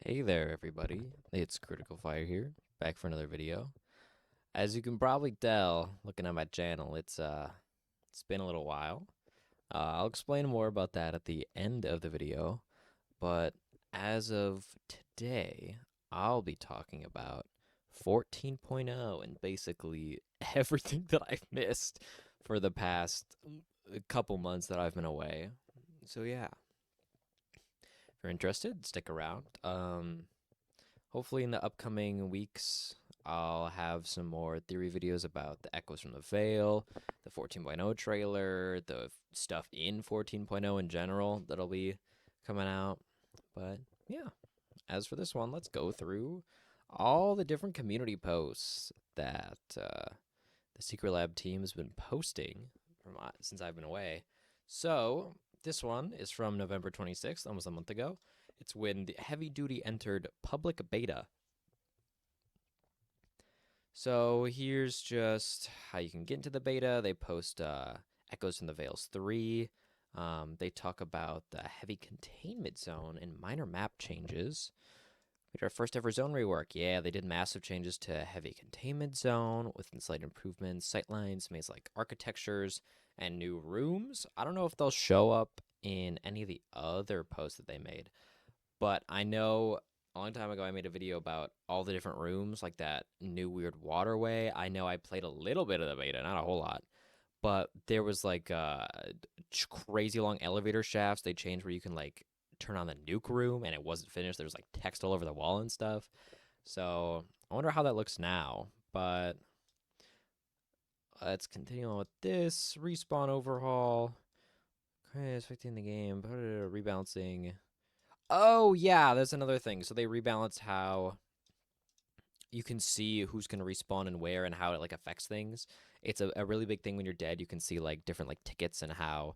Hey there, everybody. It's Critical Fire here, back for another video. As you can probably tell, looking at my channel, it's been a little while. I'll explain more about that at the end of the video, but as of today, I'll be talking about 14.0 and basically everything that I've missed for the past couple months that I've been away. So yeah, if you're interested, stick around. Hopefully in the upcoming weeks, I'll have some more theory videos about the echoes from the Veil, the 14.0 trailer, the stuff in 14.0 in general that'll be coming out. But yeah, as for this one, let's go through all the different community posts that the Secret Lab team has been posting since I've been away. So this one is from November 26th, almost a month ago. It's when the Heavy Duty entered public beta. So here's just how you can get into the beta. They post Echoes from the Veils 3. They talk about the heavy containment zone and minor map changes. We did our first ever zone rework. Yeah, they did massive changes to heavy containment zone with slight improvements, sightlines, maze-like architectures, and new rooms. I don't know if they'll show up in any of the other posts that they made, but I know a long time ago I made a video about all the different rooms, like that new weird waterway. I know I played a little bit of the beta, not a whole lot, but there was like crazy long elevator shafts. They changed where you can like turn on the nuke room and it wasn't finished. There was like text all over the wall and stuff. So I wonder how that looks now. But let's continue on with this respawn overhaul. Okay, affecting the game. Rebalancing. Oh yeah, that's another thing. So they rebalanced how you can see who's going to respawn and where and how it like affects things. It's a really big thing when you're dead. You can see like different like tickets and how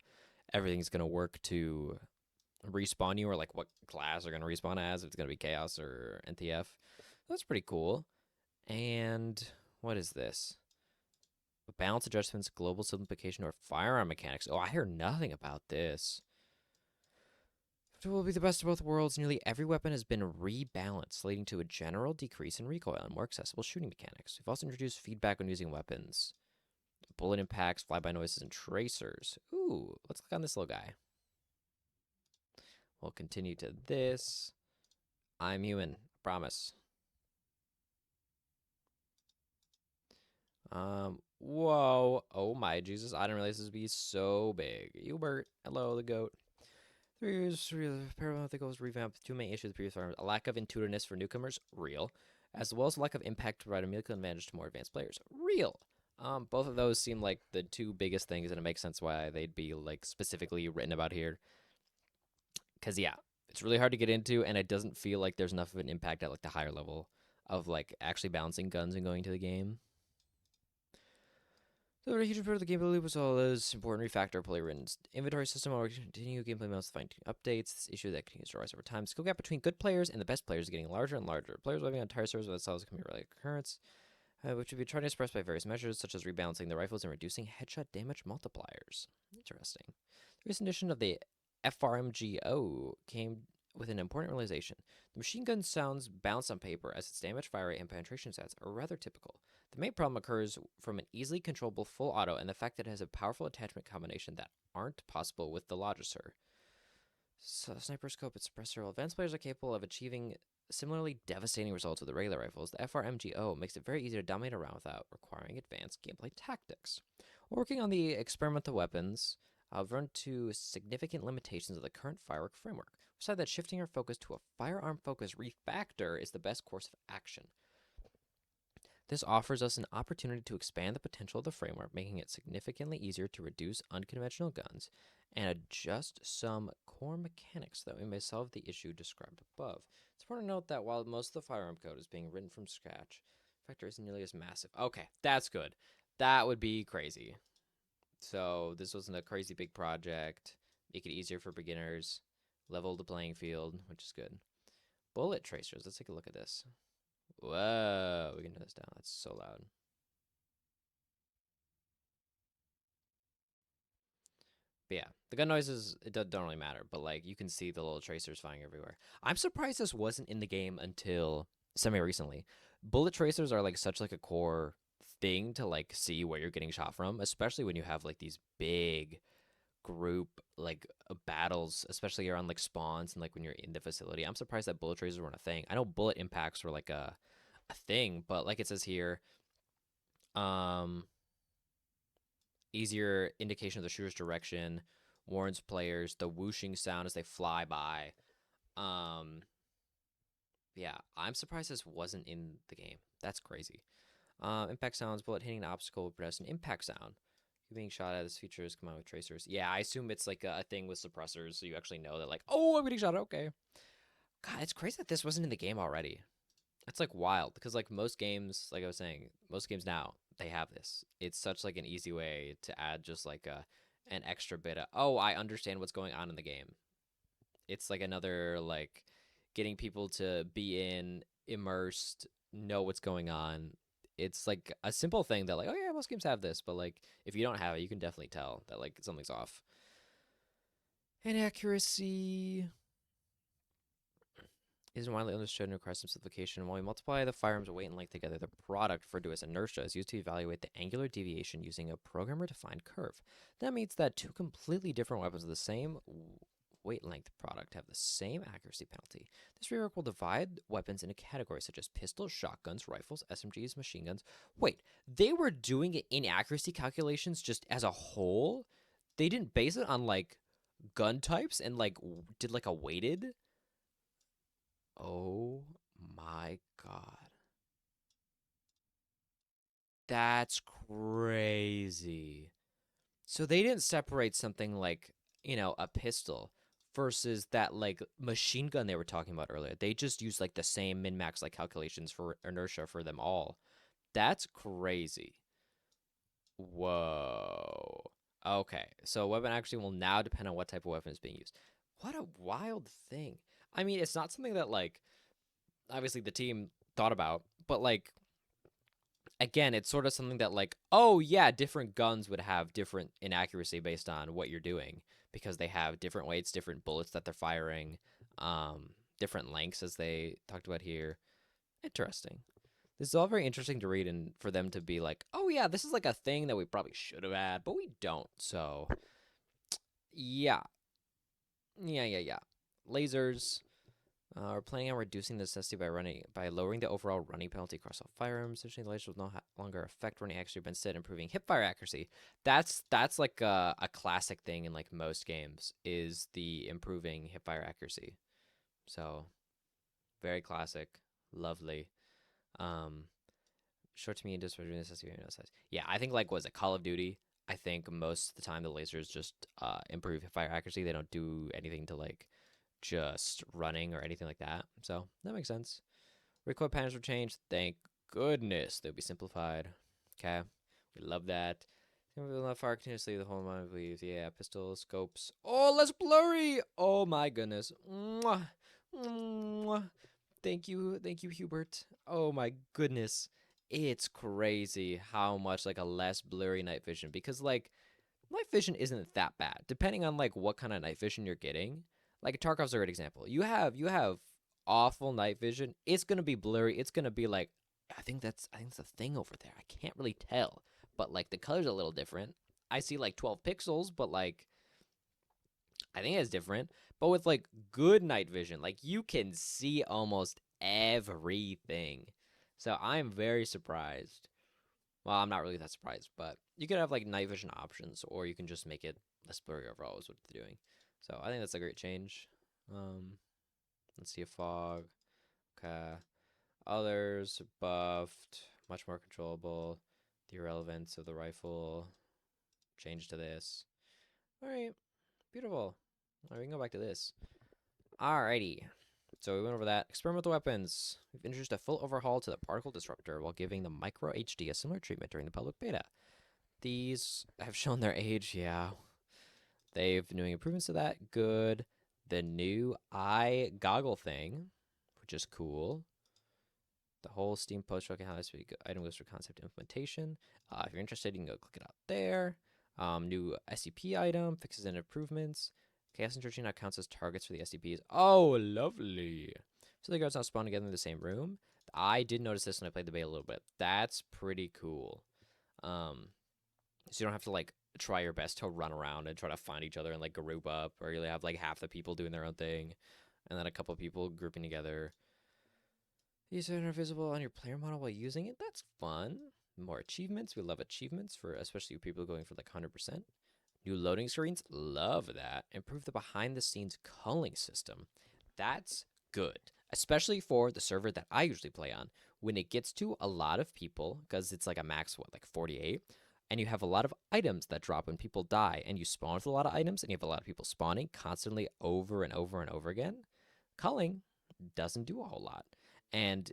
everything's going to work to respawn you, or like what class are going to respawn as, if it's going to be chaos or NTF. That's pretty cool. And what is this? Balance adjustments, global simplification, or firearm mechanics. Oh, I hear nothing about this. It will be the best of both worlds. Nearly every weapon has been rebalanced, leading to a general decrease in recoil and more accessible shooting mechanics. We've also introduced feedback when using weapons, bullet impacts, flyby noises, and tracers. Ooh, let's click on this little guy. We'll continue to this. I'm human, promise. Whoa. Oh my Jesus, I didn't realize this would be so big. Hubert, hello, the goat. 3 years, Paramount, I think it was revamped. Two main issues of the previous Firearm: a lack of intuitiveness for newcomers, real, as well as a lack of impact to provide a meaningful advantage to more advanced players, real. Both of those seem like the two biggest things, and it makes sense why they'd be like specifically written about here. Cause yeah, it's really hard to get into, and it doesn't feel like there's enough of an impact at like the higher level of like actually balancing guns and going to the game. So a huge part of the gameplay loop was all those important refactor player written inventory system will continue gameplay modes to find updates. This issue that continues to rise over time. Skill gap between good players and the best players is getting larger and larger. Players living on entire servers with themselves can be really occurrence, which would be trying to express by various measures, such as rebalancing the rifles and reducing headshot damage multipliers. Interesting. The recent edition of the FRMGO came with an important realization. The machine gun sounds balanced on paper, as its damage, fire rate, and penetration stats are rather typical. The main problem occurs from an easily controllable full auto and the fact that it has a powerful attachment combination that aren't possible with the Logicer. So, sniper scope and suppressor. While advanced players are capable of achieving similarly devastating results with the regular rifles, the FRMGO makes it very easy to dominate around without requiring advanced gameplay tactics. Working on the experimental weapons, I've run into significant limitations of the current Firework framework. We decided that shifting our focus to a firearm-focused refactor is the best course of action. This offers us an opportunity to expand the potential of the framework, making it significantly easier to reduce unconventional guns and adjust some core mechanics that we may solve the issue described above. It's important to note that while most of the firearm code is being written from scratch, the factor isn't nearly as massive. Okay, that's good. That would be crazy. So this wasn't a crazy big project. Make it easier for beginners. Level the playing field, which is good. Bullet tracers. Let's take a look at this. Whoa, we can turn this down. That's so loud. But yeah, the gun noises, it don't really matter, but like you can see the little tracers firing everywhere. I'm surprised this wasn't in the game until semi-recently. Bullet tracers are like such like a core thing to like see where you're getting shot from, especially when you have like these big group like battles, especially around like spawns and like when you're in the facility. I'm surprised that bullet tracers weren't a thing. I know bullet impacts were like a thing, but like it says here, um easier indication of the shooter's direction, warns players, the whooshing sound as they fly by. Um, yeah, I'm surprised this wasn't in the game. That's crazy. Impact sounds, bullet hitting an obstacle will produce an impact sound. You're being shot at, this features come out with tracers. Yeah, I assume it's like a thing with suppressors, so you actually know that like, oh, I'm getting shot at, okay. God, it's crazy that this wasn't in the game already. It's like wild because like most games, like I was saying, most games now they have this. It's such like an easy way to add just like an extra bit of, oh, I understand what's going on in the game. It's like another like getting people to be immersed, know what's going on. It's like a simple thing that like, oh yeah, most games have this, but like if you don't have it, you can definitely tell that like something's off. Inaccuracy isn't widely understood and requires some simplification. While we multiply the firearms weight and length together, the product referred to as inertia is used to evaluate the angular deviation using a programmer-defined curve. That means that two completely different weapons of the same weight length product have the same accuracy penalty. This rework will divide weapons into categories such as pistols, shotguns, rifles, SMGs, machine guns. Wait, they were doing inaccuracy calculations just as a whole? They didn't base it on like gun types and like did like a weighted? Oh my god. That's crazy. So they didn't separate something like, a pistol versus that like machine gun they were talking about earlier. They just used like the same min max like calculations for inertia for them all. That's crazy. Whoa. Okay. So weapon accuracy will now depend on what type of weapon is being used. What a wild thing. I mean, it's not something that like obviously the team thought about, but like again, it's sort of something that like, oh yeah, different guns would have different inaccuracy based on what you're doing because they have different weights, different bullets that they're firing, different lengths as they talked about here. Interesting. This is all very interesting to read and for them to be like, oh yeah, this is like a thing that we probably should have had, but we don't. So yeah, yeah. Lasers. We're planning on reducing the necessity by lowering the overall running penalty across all firearms. Essentially, the lasers will no longer affect running accuracy, but instead improving hipfire accuracy. That's like a classic thing in like most games is the improving hipfire accuracy. So very classic, lovely. Um, Short to medium distance necessity size. Yeah, I think like was it Call of Duty? I think most of the time the lasers just improve hipfire accuracy. They don't do anything to like just running or anything like that. So that makes sense. Recoil patterns were changed. Thank goodness they'll be simplified. Okay, we love that. Fire continuously the whole amount of leaves. Yeah, pistols, scopes. Oh, less blurry. Oh my goodness. Mwah. Mwah. Thank you, Hubert. Oh my goodness, it's crazy how much like a less blurry night vision because like night vision isn't that bad depending on like what kind of night vision you're getting. Like Tarkov's a great example. You have awful night vision. It's gonna be blurry. It's gonna be like I think it's a thing over there. I can't really tell, but like the color's a little different. I see like 12 pixels, but like I think it's different. But with like good night vision, like you can see almost everything. So I'm very surprised. Well, I'm not really that surprised, but you could have like night vision options, or you can just make it less blurry overall. Is what they're doing. So I think that's a great change. Um, let's see a fog. Okay. Others buffed, much more controllable. The irrelevance of the rifle changed to this. All right, beautiful. All right, we can go back to this. Alrighty. So we went over that. Experimental weapons. We've introduced a full overhaul to the particle disruptor while giving the micro HD a similar treatment during the public beta. These have shown their age, yeah. They've been doing improvements to that. Good. The new eye goggle thing, which is cool. The whole Steam post showing how this item goes through concept implementation. If you're interested, you can go click it out there. New SCP item, fixes and improvements. Chaos and Churchy now counts as targets for the SCPs. Oh, lovely. So the guards now spawn together in the same room. I did notice this when I played the beta a little bit. That's pretty cool. So you don't have to like try your best to run around and try to find each other and like group up, or you have like half the people doing their own thing, and then a couple people grouping together. These are visible on your player model while using it. That's fun. More achievements. We love achievements for especially people going for like 100%. New loading screens. Love that. Improve the behind the scenes culling system. That's good, especially for the server that I usually play on. When it gets to a lot of people, because it's like a max, what, like 48? And you have a lot of items that drop when people die, and you spawn with a lot of items, and you have a lot of people spawning constantly over and over and over again, culling doesn't do a whole lot. And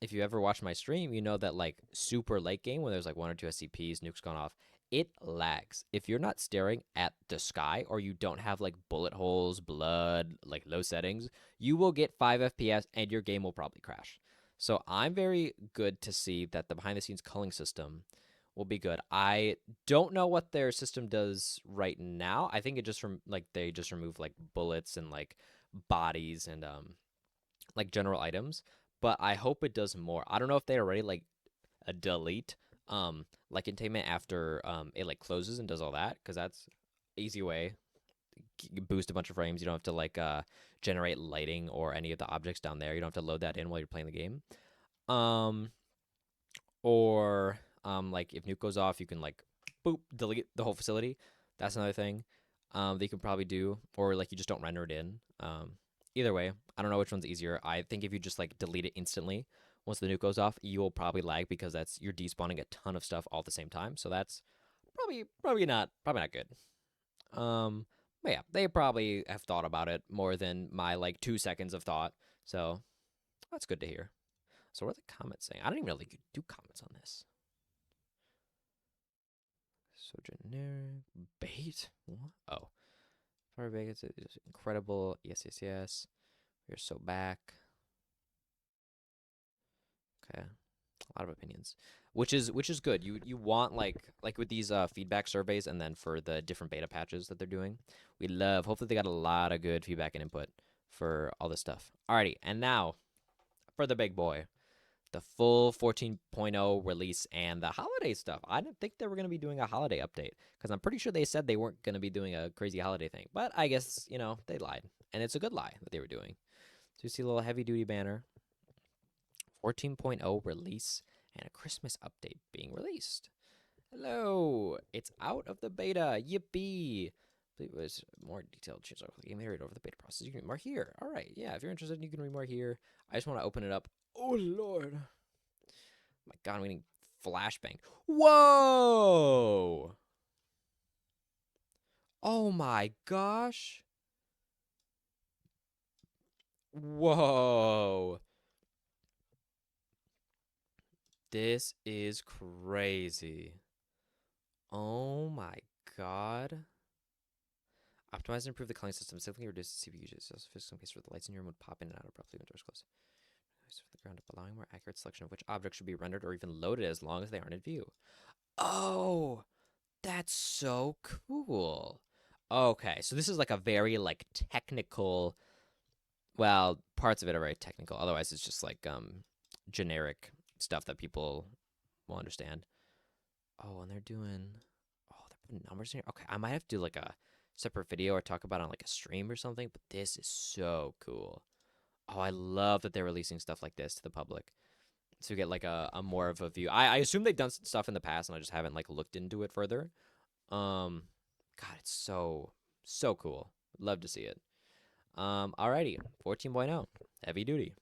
if you ever watch my stream, you know that like super late game when there's like 1 or 2 SCPs, nukes gone off, it lags. If you're not staring at the sky or you don't have like bullet holes, blood, like low settings, you will get 5 FPS and your game will probably crash. So I'm very good to see that the behind the scenes culling system will be good. I don't know what their system does right now. I think it just they just remove like bullets and like bodies and like general items, but I hope it does more. I don't know if they already like a delete like containment after it like closes and does all that, because that's easy way boost a bunch of frames. You don't have to like generate lighting or any of the objects down there. You don't have to load that in while you're playing the game. Or like if nuke goes off, you can like boop delete the whole facility. That's another thing that you can probably do, or like you just don't render it in. Either way, I don't know which one's easier. I think if you just like delete it instantly once the nuke goes off, you will probably lag because you're despawning a ton of stuff all at the same time. So that's probably not good. But yeah, they probably have thought about it more than my like 2 seconds of thought. So that's good to hear. So what are the comments saying? I don't even really do comments on this. So generic bait. What? Oh, Fire Vegas is incredible. Yes, yes, yes. We're so back. Okay, a lot of opinions, which is good. You want like with these feedback surveys, and then for the different beta patches that they're doing, we love. Hopefully they got a lot of good feedback and input for all this stuff. Alrighty, and now for the big boy, the full 14.0 release and the holiday stuff. I didn't think they were going to be doing a holiday update, because I'm pretty sure they said they weren't going to be doing a crazy holiday thing. But I guess, they lied. And it's a good lie that they were doing. So you see a little heavy duty banner. 14.0 release and a Christmas update being released. Hello. It's out of the beta. Yippee. It was more detailed changes of the game area over the beta process. You can read more here. All right. Yeah, if you're interested, you can read more here. I just want to open it up. Oh, Lord. My God, I'm getting flashbang. Whoa! Oh, my gosh. Whoa. This is crazy. Oh, my God. Optimize and improve the culling system. Significantly reduce the CPU usage. Also fix some cases where the lights in your room would pop in and out abruptly when doors close. From the ground up, allowing more accurate selection of which objects should be rendered or even loaded as long as they aren't in view. Oh, that's so cool. Okay, so this is like a very like technical. Well, parts of it are very technical. Otherwise, it's just like generic stuff that people will understand. Oh, and they're doing. Oh, they're putting numbers in here. Okay, I might have to do like a separate video or talk about it on like a stream or something. But this is so cool. Oh, I love that they're releasing stuff like this to the public, to get like a more of a view. I assume they've done stuff in the past and I just haven't like looked into it further. God, it's so cool. Love to see it. Alrighty, 14.0 heavy duty.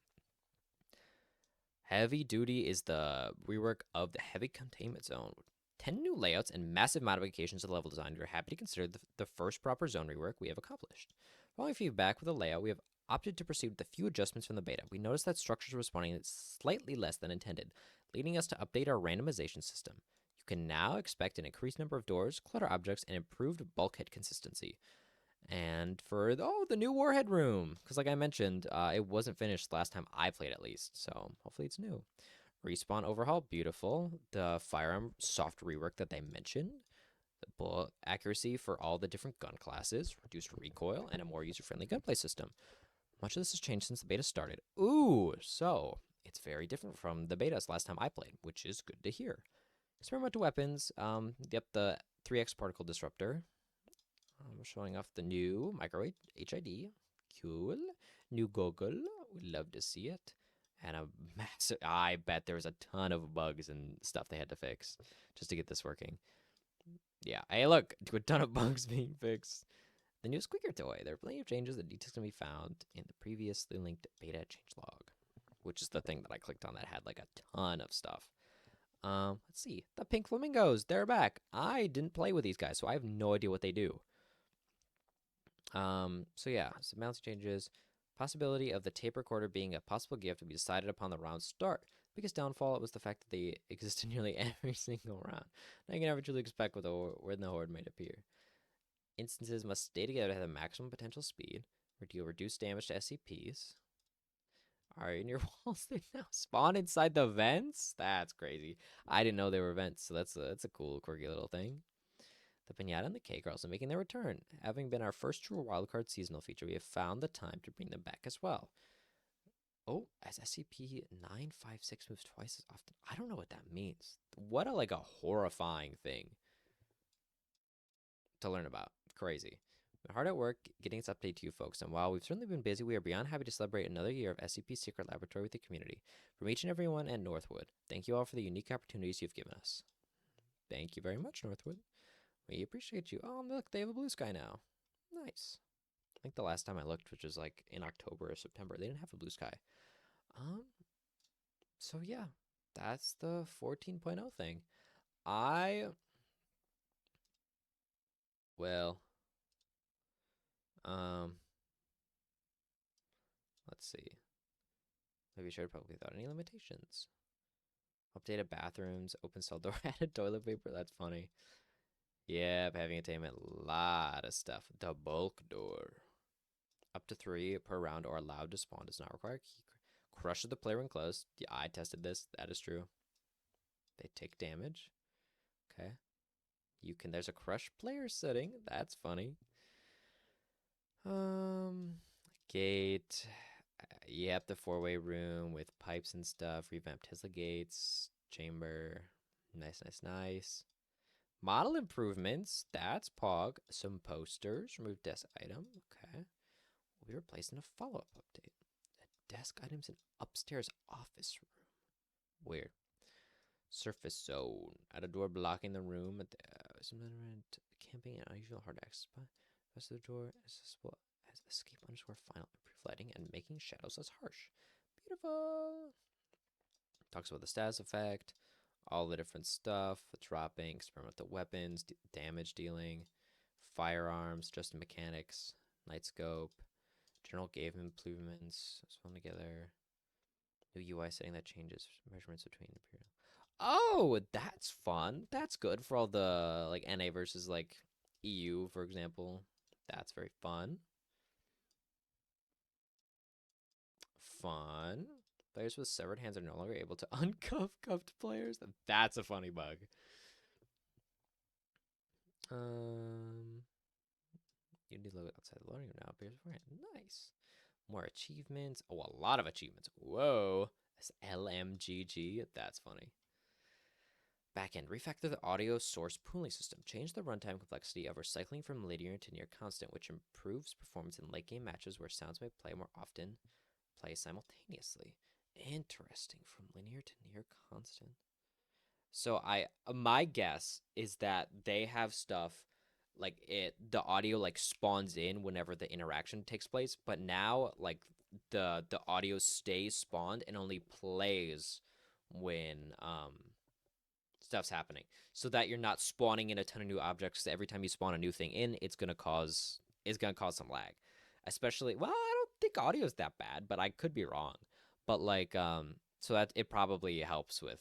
Heavy duty is the rework of the heavy containment zone. 10 new layouts and massive modifications to the level design. We're happy to consider the first proper zone rework we have accomplished. Following feedback with the layout, we have opted to proceed with a few adjustments from the beta. We noticed that structures were responding slightly less than intended, leading us to update our randomization system. You can now expect an increased number of doors, clutter objects, and improved bulkhead consistency. And for the new warhead room, because like I mentioned, it wasn't finished last time I played at least, so hopefully it's new. Respawn overhaul, beautiful. The Firearm soft rework that they mentioned, bullet accuracy for all the different gun classes, reduced recoil, and a more user-friendly gunplay system. Much of this has changed since the beta started. Ooh, so it's very different from the betas last time I played, which is good to hear. Experimental weapons. Yep, the 3x particle disruptor. Showing off the new microwave HID. Cool. New goggle. We'd love to see it. And a massive. I bet there was a ton of bugs and stuff they had to fix just to get this working. Yeah. Hey, look, a ton of bugs being fixed. The new squeaker toy. There are plenty of changes. The details can be found in the previously linked beta changelog, which is the thing that I clicked on that had like a ton of stuff. Let's see. The pink flamingos. They're back. I didn't play with these guys, so I have no idea what they do. So yeah, some mounting changes. Possibility of the tape recorder being a possible gift to be decided upon the round start. Biggest downfall was the fact that they exist in nearly every single round. Now you can never truly expect when the horde might appear. Instances must stay together to have the maximum potential speed, or deal reduced damage to SCPs. Alright, in your walls they now spawn inside the vents? That's crazy. I didn't know they were vents, so that's a cool, quirky little thing. The pinata and the cake are also making their return. Having been our first true wildcard seasonal feature, we have found the time to bring them back as well. Oh, as SCP-956 moves twice as often. I don't know what that means. What a horrifying thing to learn about. Crazy. We're hard at work getting its update to you folks, and while we've certainly been busy, we are beyond happy to celebrate another year of SCP Secret Laboratory with the community. From each and everyone at Northwood, thank you all for the unique opportunities you've given us. Thank you very much, Northwood. We appreciate you. Oh, look, they have a blue sky now. Nice. I think the last time I looked, which was like in October or September, they didn't have a blue sky. So yeah, that's the 14.0 thing. Well, let's see. Maybe I should probably without any limitations. Updated bathrooms, open cell door, added toilet paper. That's funny. Yep, having attainment, lot of stuff. The bulk door. Up to 3 per round or allowed to spawn does not require key. Crushes the player when close. Yeah, I tested this. That is true. They take damage. Okay. There's a crush player setting. That's funny. Gate. Yep, the 4-way room with pipes and stuff. Revamped Tesla gates. Chamber. Nice. Model improvements. That's Pog. Some posters. Remove desk item. Okay. We replaced in a follow-up update. Desk items in upstairs office room. Weird. Surface zone. At a door blocking the room. At the camping and unusual hard access spot. Rest of the door accessible as escape _ final improved lighting and making shadows less harsh. Beautiful. Talks about the status effect. All the different stuff. Dropping. Experimental weapons. Damage dealing. Firearms. Just mechanics. Night scope. General game improvements. Spawn together. New UI setting that changes measurements between imperial. Oh, that's fun. That's good for all the like NA versus like EU, for example. That's very fun. Fun. Players with severed hands are no longer able to uncuff cuffed players. That's a funny bug. Unity logo outside the loading room now appears beforehand. Nice. More achievements. Oh, a lot of achievements. Whoa. That's LMGG. That's funny. Backend. Refactor the audio source pooling system. Change the runtime complexity of recycling from linear to near constant, which improves performance in late game matches where sounds may play more often, play simultaneously. Interesting. From linear to near constant. So my guess is that they have stuff like the audio like spawns in whenever the interaction takes place, but now like the audio stays spawned and only plays when stuff's happening, so that you're not spawning in a ton of new objects. Every time you spawn a new thing in, it's gonna cause some lag. Especially, well, I don't think audio is that bad, but I could be wrong. But like so that it probably helps with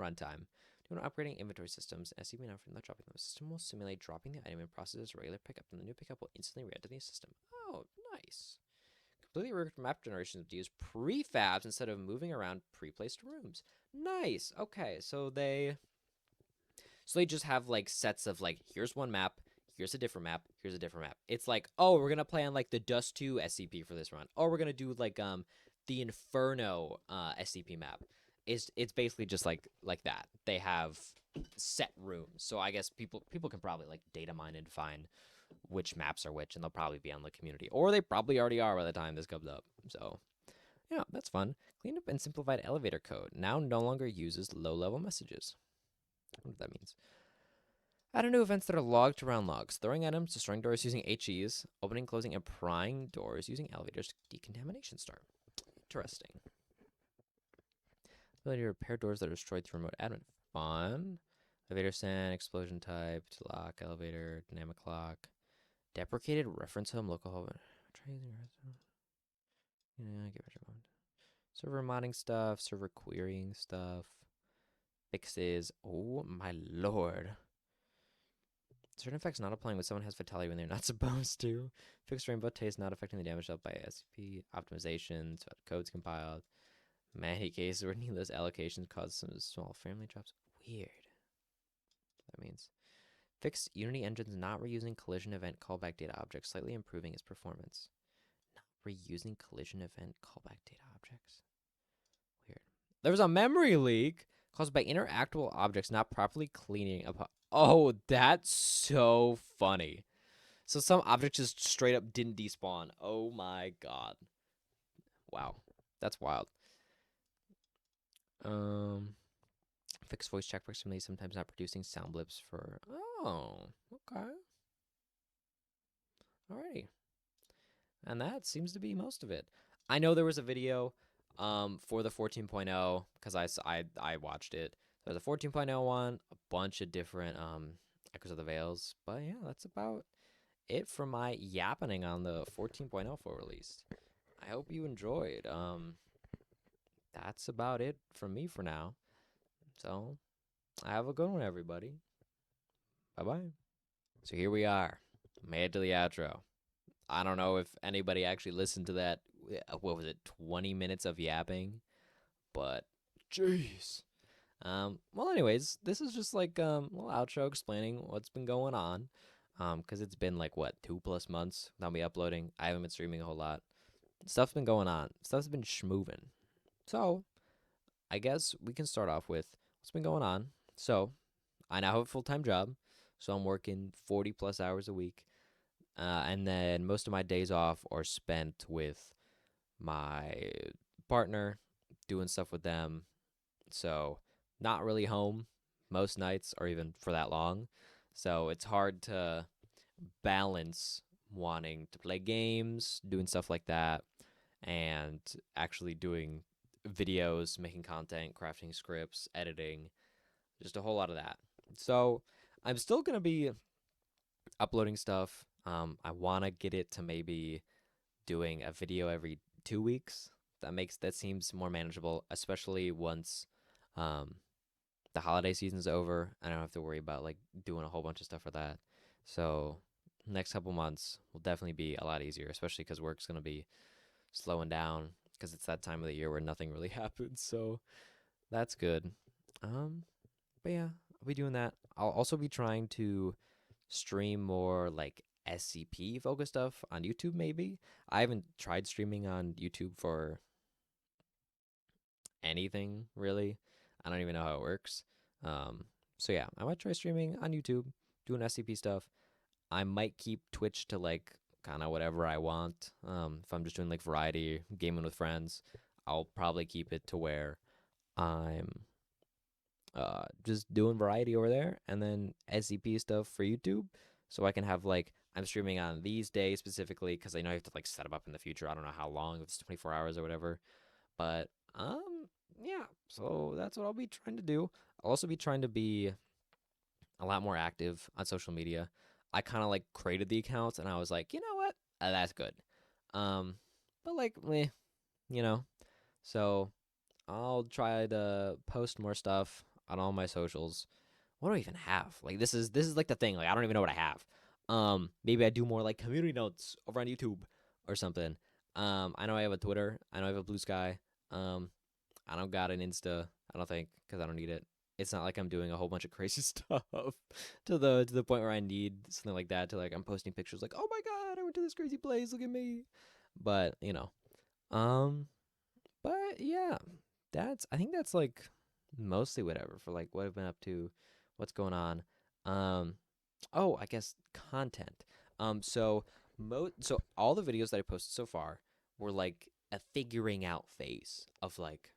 runtime. When upgrading inventory systems, SCP now from not dropping them, the system will simulate dropping the item and process as a regular pickup, and the new pickup will instantly re-enter the system. Oh, nice. Completely reworked map generations to use prefabs instead of moving around pre-placed rooms. Nice. Okay, so they So they just have like sets of like, here's one map, here's a different map, here's a different map. It's like, oh, we're gonna play on like the Dust 2 SCP for this run. Or we're gonna do like the Inferno SCP map. It's basically just like that. They have set rooms. So I guess people can probably like data mine and find which maps are which, and they'll probably be on the community. Or they probably already are by the time this comes up. So yeah, that's fun. Cleaned up and simplified elevator code. Now no longer uses low-level messages. I wonder what that means. Add new events that are logged to round logs. Throwing items, destroying doors using HEs, opening, closing, and prying doors using elevators to decontamination start. Interesting. Ability to repair doors that are destroyed through remote admin. Fun. Elevator send, explosion type, to lock, elevator, dynamic lock. Deprecated reference home, local home. Try using yeah, give it a moment. Server modding stuff, server querying stuff. Fixes. Oh my lord. Certain effects not applying when someone has fatality when they're not supposed to. Fixed rainbow taste not affecting the damage dealt by SCP. Optimizations. Codes compiled. Many cases where needless allocations cause some small family drops. Weird. That means. Fixed Unity engines not reusing collision event callback data objects, slightly improving its performance. Not reusing collision event callback data objects. Weird. There was a memory leak caused by interactable objects not properly cleaning up. Oh, that's so funny. So some objects just straight up didn't despawn. Oh my god. Wow. That's wild. Fixed voice check proximity, sometimes not producing sound blips for. Oh, okay. Alrighty. And that seems to be most of it. I know there was a video for the 14.0 because I watched it. There's a 14.0 one, a bunch of different Echoes of the Veils. But yeah, that's about it for my yappening on the 14.0 full release. I hope you enjoyed. That's about it from me for now. So, have a good one, everybody. Bye-bye. So here we are. Made it to the outro. I don't know if anybody actually listened to that. What was it? 20 minutes of yapping? But, jeez. Well, anyways, this is just like a little outro explaining what's been going on. Because it's been like, what, 2+ months without me uploading. I haven't been streaming a whole lot. Stuff's been going on. Stuff's been schmoving. So, I guess we can start off with what's been going on. So, I now have a full-time job. So, I'm working 40+ hours a week. And then most of my days off are spent with my partner, doing stuff with them. So, not really home most nights or even for that long. So, it's hard to balance wanting to play games, doing stuff like that, and actually doing videos, making content, crafting scripts, editing, just a whole lot of that. So, I'm still going to be uploading stuff. I want to get it to maybe doing a video every 2 weeks. That seems more manageable, especially once the holiday season's over. I don't have to worry about like doing a whole bunch of stuff for that. So next couple months will definitely be a lot easier, especially because work's gonna be slowing down because it's that time of the year where nothing really happens. So that's good. But yeah, I'll be doing that. I'll also be trying to stream more like SCP focused stuff on YouTube maybe. I haven't tried streaming on YouTube for anything really. I don't even know how it works. So yeah, I might try streaming on YouTube, doing SCP stuff. I might keep Twitch to like kind of whatever I want. If I'm just doing like variety, gaming with friends, I'll probably keep it to where I'm just doing variety over there, and then SCP stuff for YouTube, so I can have like I'm streaming on these days specifically because I know you have to like set them up in the future. I don't know how long, if it's 24 hours or whatever, but yeah. So that's what I'll be trying to do. I'll also be trying to be a lot more active on social media. I kind of like created the accounts, and I was like, you know what, that's good. But like, you know, so I'll try to post more stuff on all my socials. What do I even have? Like this is like the thing. Like I don't even know what I have. Maybe I do more like community notes over on YouTube or something. I know I have a Twitter. I know I have a Blue Sky. I don't got an Insta. I don't think because I don't need it. It's not like I'm doing a whole bunch of crazy stuff to the point where I need something like that to like I'm posting pictures like, oh my god, I went to this crazy place, look at me. But um, but yeah, I think that's like mostly whatever for like what I've been up to, what's going on. Um, oh, I guess content. So all the videos that I posted so far were like a figuring out phase of like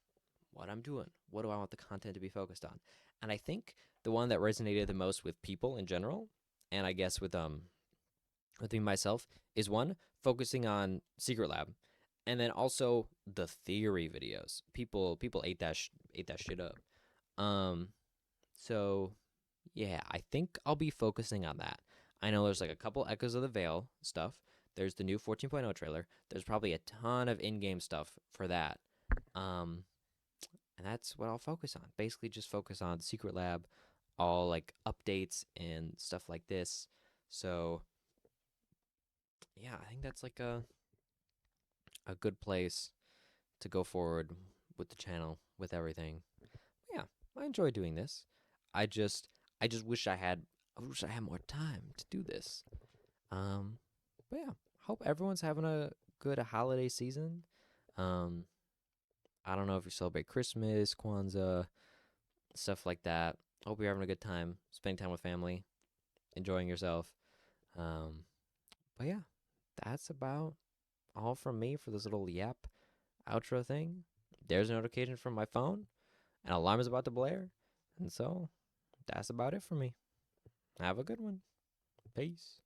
what I'm doing. What do I want the content to be focused on? And I think the one that resonated the most with people in general, and I guess with me myself, is one focusing on Secret Lab, and then also the theory videos. People ate that shit up. Um, so yeah, I think I'll be focusing on that. I know there's like a couple Echoes of the Veil stuff. There's the new 14.0 trailer. There's probably a ton of in-game stuff for that. Um, and that's what I'll focus on. Basically, just focus on Secret Lab, all like updates and stuff like this. So yeah, I think that's like a good place to go forward with the channel, with everything. Yeah, I enjoy doing this. I just I wish I had more time to do this. Um, but yeah, hope everyone's having a good holiday season. Um, I don't know if you celebrate Christmas, Kwanzaa, stuff like that. Hope you're having a good time, spending time with family, enjoying yourself. Um, but yeah, that's about all from me for this little yap outro thing. There's a notification from my phone. An alarm is about to blare. And so that's about it for me. Have a good one. Peace.